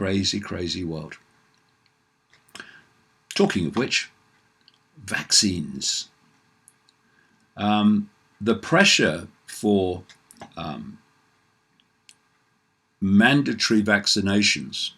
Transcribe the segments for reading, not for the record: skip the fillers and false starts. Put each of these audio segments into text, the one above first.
crazy, crazy world. Talking of which, vaccines. The pressure for mandatory vaccinations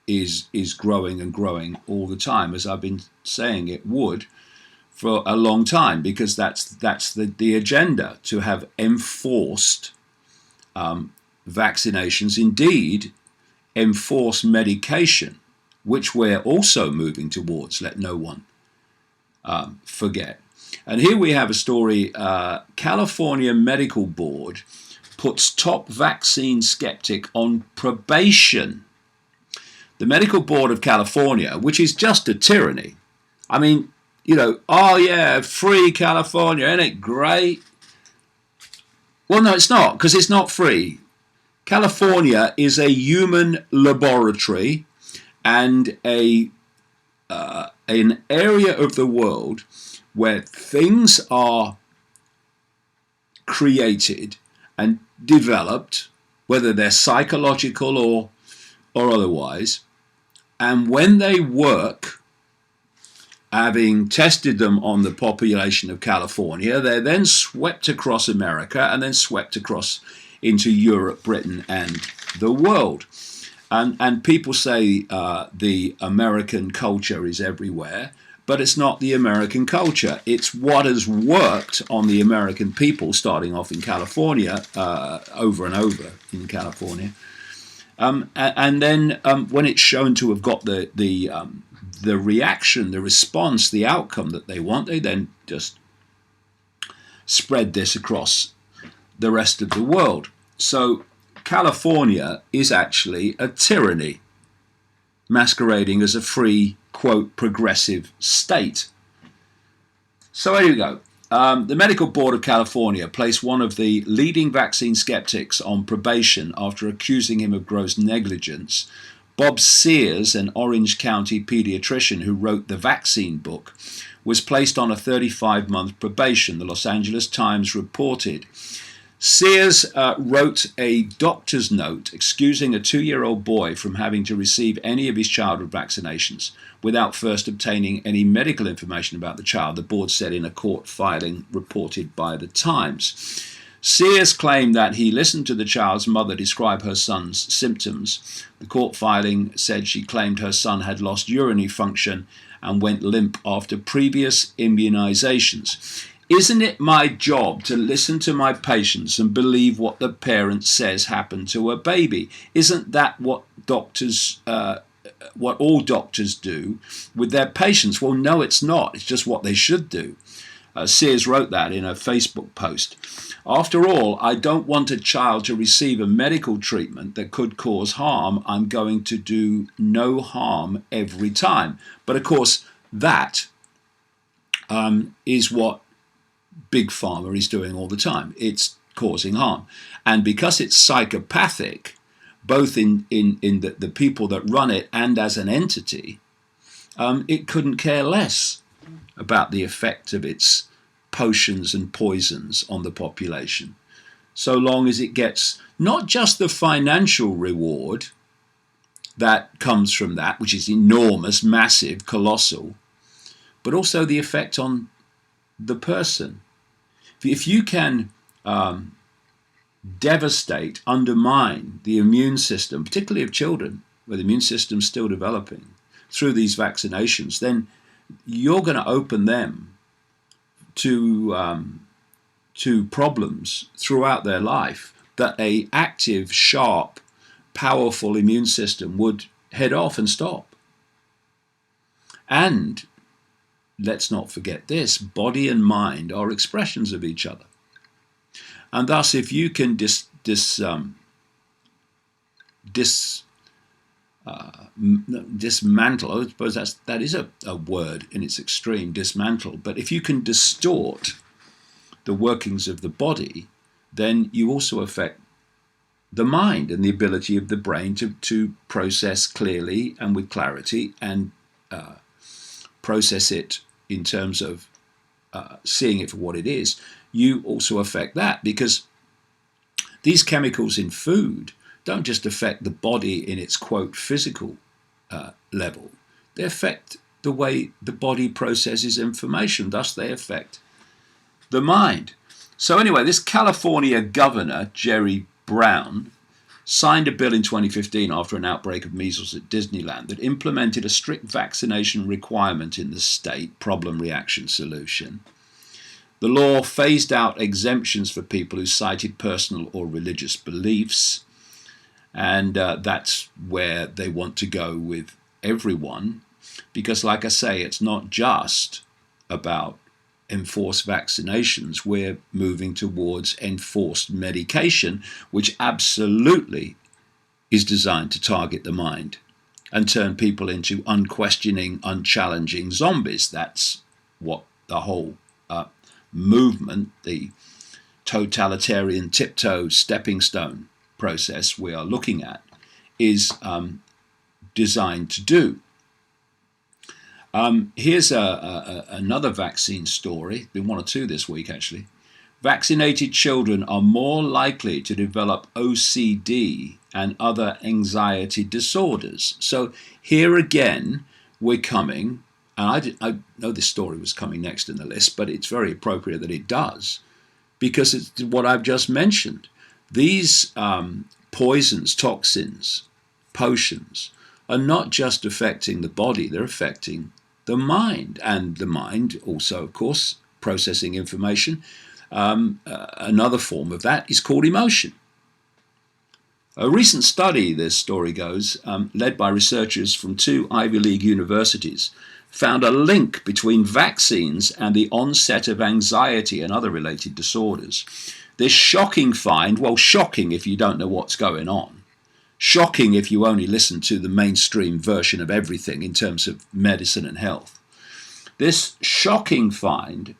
is growing and growing all the time, as I've been saying it would for a long time, because that's the agenda, to have enforced vaccinations, indeed enforced medication, which we're also moving towards, let no one forget. And here we have a story. California Medical Board puts top vaccine skeptic on probation. The Medical Board of California, which is just a tyranny. I mean, you know, oh yeah, free California, isn't it great? Well, no, it's not, because it's not free. California is a human laboratory and an area of the world where things are created and developed, whether they're psychological or otherwise, and when they work, having tested them on the population of California, they're then swept across America and then swept across into Europe, Britain, and the world. And people say the American culture is everywhere, but it's not the American culture. It's what has worked on the American people, starting off in California, over and over in California. And then when it's shown to have got the reaction, the response, the outcome that they want, they then just spread this across the rest of the world. So California is actually a tyranny masquerading as a free, quote, progressive state. So there you go. The Medical Board of California placed one of the leading vaccine skeptics on probation after accusing him of gross negligence. Bob Sears, an Orange County pediatrician who wrote the vaccine book, was placed on a 35-month probation, the Los Angeles Times reported. Sears wrote a doctor's note excusing a 2-year-old boy from having to receive any of his childhood vaccinations without first obtaining any medical information about the child, the board said in a court filing reported by the Times. Sears claimed that he listened to the child's mother describe her son's symptoms. The court filing said she claimed her son had lost urinary function and went limp after previous immunizations. Isn't it my job to listen to my patients and believe what the parent says happened to a baby? Isn't that what what all doctors do with their patients? Well, no, it's not. It's just what they should do. Sears wrote that in a Facebook post. After all, I don't want a child to receive a medical treatment that could cause harm. I'm going to do no harm every time. But of course, that is what Big Pharma is doing all the time. It's causing harm. And because it's psychopathic, both in the people that run it and as an entity, it couldn't care less about the effect of its potions and poisons on the population, so long as it gets not just the financial reward that comes from that, which is enormous, massive, colossal, but also the effect on the person. If you can devastate, undermine the immune system, particularly of children, where the immune system's still developing, through these vaccinations, then you're going to open them to problems throughout their life that a active, sharp, powerful immune system would head off and stop. And let's not forget this, body and mind are expressions of each other. And thus, if you can dismantle, I suppose that is a word in its extreme, dismantle, but if you can distort the workings of the body, then you also affect the mind and the ability of the brain to process clearly and with clarity and process it in terms of seeing it for what it is. You also affect that, because these chemicals in food don't just affect the body in its, quote, physical level. They affect the way the body processes information. Thus, they affect the mind. So anyway, this California governor, Jerry Brown, signed a bill in 2015 after an outbreak of measles at Disneyland that implemented a strict vaccination requirement in the state, problem, reaction, solution. The law phased out exemptions for people who cited personal or religious beliefs, and that's where they want to go with everyone, because like I say, it's not just about enforced vaccinations. We're moving towards enforced medication, which absolutely is designed to target the mind and turn people into unquestioning, unchallenging zombies. That's what the whole movement, the totalitarian tiptoe stepping stone process we are looking at, is designed to do. Here's another vaccine story. Been one or two this week, actually. Vaccinated children are more likely to develop OCD and other anxiety disorders. So here again, we're coming, and I know this story was coming next in the list, but it's very appropriate that it does, because it's what I've just mentioned. These poisons, toxins, potions are not just affecting the body, they're affecting the mind. And the mind also, of course, processing information. Another form of that is called emotion. A recent study, this story goes, led by researchers from 2 Ivy League universities, found a link between vaccines and the onset of anxiety and other related disorders. This shocking find, well, shocking if you don't know what's going on, shocking if you only listen to the mainstream version of everything in terms of medicine and health. This shocking find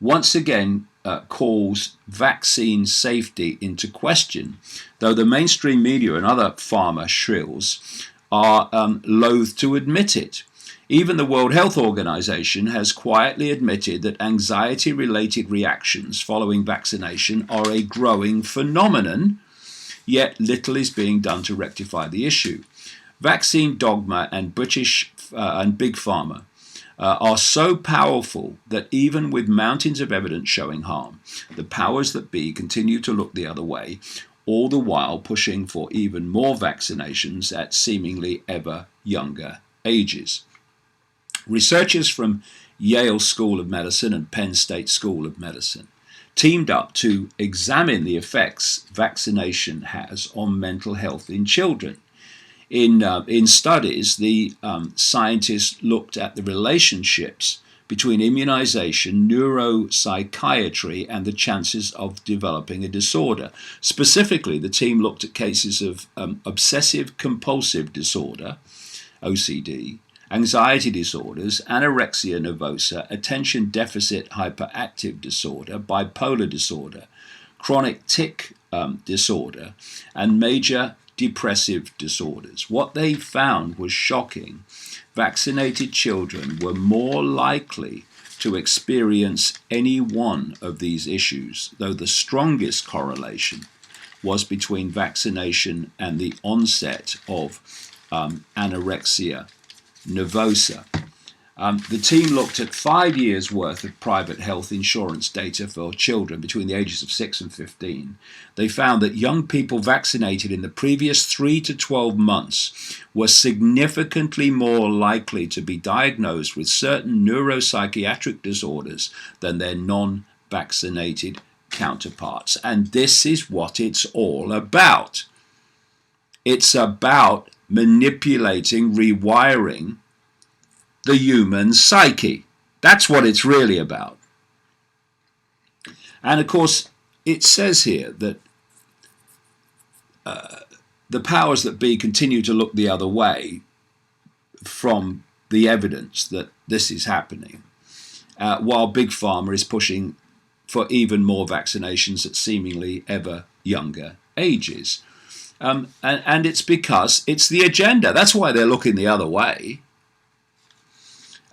once again calls vaccine safety into question, though the mainstream media and other pharma shrills are loath to admit it. Even the World Health Organization has quietly admitted that anxiety-related reactions following vaccination are a growing phenomenon, yet little is being done to rectify the issue. Vaccine dogma and British and Big Pharma are so powerful that even with mountains of evidence showing harm, the powers that be continue to look the other way, all the while pushing for even more vaccinations at seemingly ever younger ages. Researchers from Yale School of Medicine and Penn State School of Medicine teamed up to examine the effects vaccination has on mental health in children. In studies, the scientists looked at the relationships between immunization, neuropsychiatry, and the chances of developing a disorder. Specifically, the team looked at cases of obsessive-compulsive disorder, OCD, anxiety disorders, anorexia nervosa, attention deficit hyperactive disorder, bipolar disorder, chronic tic disorder, and major depressive disorders. What they found was shocking. Vaccinated children were more likely to experience any one of these issues, though the strongest correlation was between vaccination and the onset of anorexia nervosa. The team looked at 5 years' worth of private health insurance data for children between the ages of 6 and 15. They found that young people vaccinated in the previous 3 to 12 months were significantly more likely to be diagnosed with certain neuropsychiatric disorders than their non-vaccinated counterparts. And this is what it's all about. It's about manipulating, rewiring the human psyche. That's what it's really about. And of course, it says here that the powers that be continue to look the other way from the evidence that this is happening, while Big Pharma is pushing for even more vaccinations at seemingly ever younger ages. And it's because it's the agenda. That's why they're looking the other way.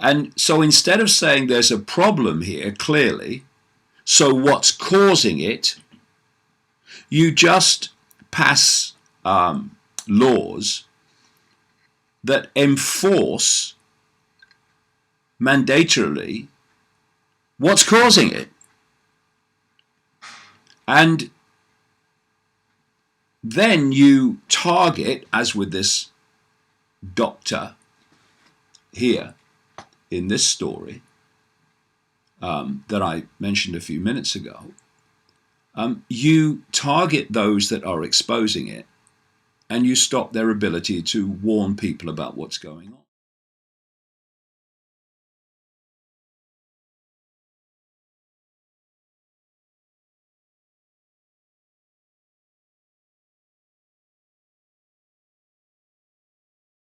And so instead of saying there's a problem here, clearly, so what's causing it, you just pass laws that enforce mandatorily what's causing it. And then you target, as with this doctor here in this story that I mentioned a few minutes ago, you target those that are exposing it, and you stop their ability to warn people about what's going on.